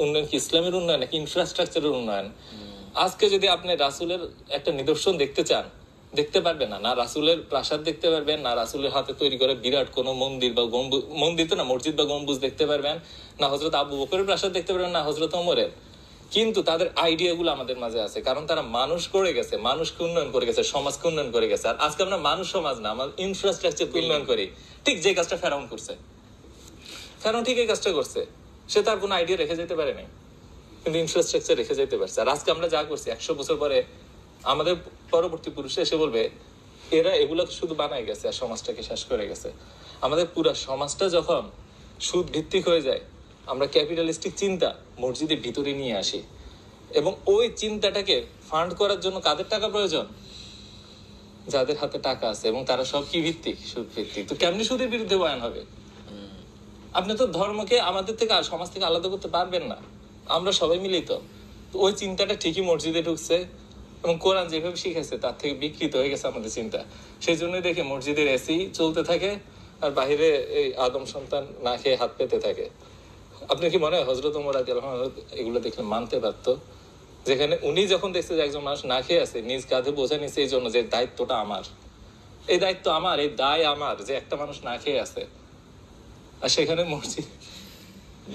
উন্নয়ন কি ইসলামের উন্নয়ন নাকি ইনফ্রাস্ট্রাকচারের উন্নয়ন? আজকে যদি আপনি রাসূলের একটা নিদর্শন দেখতে চান, দেখতে পারবেন না। না রাসূলের প্রাসাদ দেখতে পারবেন, না রাসূলের হাতে তৈরি করে বিরাট কোনো মন্দির বা গম্বুজ, মন্দির তো না, মসজিদ বা গম্বুজ দেখতে পারবেন, না হযরত আবু বকরের প্রাসাদ দেখতে পারবেন, না হযরত ওমরের। কিন্তু তাদের আইডিয়া গুলো আমাদের মাঝে আছে, কারণ তারা মানুষ করে গেছে, মানুষকে উন্নয়ন করে গেছে, সমাজকে উন্নয়ন করে গেছে। আর আজকে আমরা মানুষ সমাজ না, আমরা ইনফ্রাস্ট্রাকচার উন্নয়ন করি। ঠিক যে কাজটা ফেরাউন করছে, ফেরাউন ঠিক এই কাজটা করছে। সে তার কোনো আইডিয়া রেখে যেতে পারে নাই, কিন্তু ইনফ্রাস্ট্রাকচার রেখে যেতে পারছে। আর আজকে আমরা যা করছি 100 বছর পরে আমাদের পরবর্তী পুরুষে এসে বলবে এরা এগুলা তো শুধু বানাই গেছে আর সমাজটাকে শেষ করে গেছে। আমাদের পুরো সমাজটা যখন সুদ ভিত্তিক হয়ে যায়, আমরা ক্যাপিটালিস্টিক চিন্তা মসজিদের ভিতরে নিয়ে আসি, এবং ওই চিন্তাটাকে ফান্ড করার জন্য কাদের টাকা প্রয়োজন? যাদের হাতে টাকা আছে, এবং তারা সব কি ভিত্তিক? সুদ ভিত্তিক। তো কেমনি সুদের বিরুদ্ধে বয়ান হবে? আপনি তো ধর্মকে আমাদের থেকে আর সমাজ থেকে আলাদা করতে পারবেন না, আমরা সবাই মিলিত। তো ওই চিন্তাটা ঠিকই মসজিদে ঢুকছে, এবং কোরআন যেভাবে শিখেছে তার থেকে বিকৃত হয়ে গেছে আমাদের চিন্তা। সেই জন্যই দেখে মসজিদের এসি চলতে থাকে আর বাহিরে এই আদম সন্তান না খেয়ে হাত পেতে থাকে। আপনার কি মনে হয় হযরত ওমর রাদিয়াল্লাহু আনহু এগুলো দেখলে মানতে পারতো? যেখানে উনি যখন দেখছে যে একজন মানুষ না খেয়ে আছে, নিজ কাঁধে বোঝা নিচ্ছে এই জন্য যে দায়িত্বটা আমার, এই দায়িত্ব আমার, এই দায় আমার যে একটা মানুষ না খেয়ে আছে। আর সেখানে মসজিদ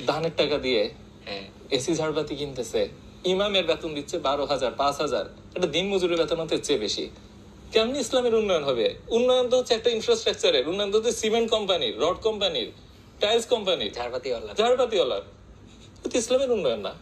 দানের টাকা দিয়ে এসি ঝাড়বাতি কিনতেছে, ইমামের বেতন দিচ্ছে 12,000 5,000, এটা দিন মজুরের বেতন হতে চেয়ে বেশি। কেমনি ইসলামের উন্নয়ন হবে? উন্নয়ন তো হচ্ছে একটা ইনফ্রাস্ট্রাকচারের উন্নয়ন, তো হচ্ছে সিমেন্ট কোম্পানির, রড কোম্পানির, টাইলস কোম্পানির, ঝাড়বাতিওয়ালার। ইসলামের উন্নয়ন না।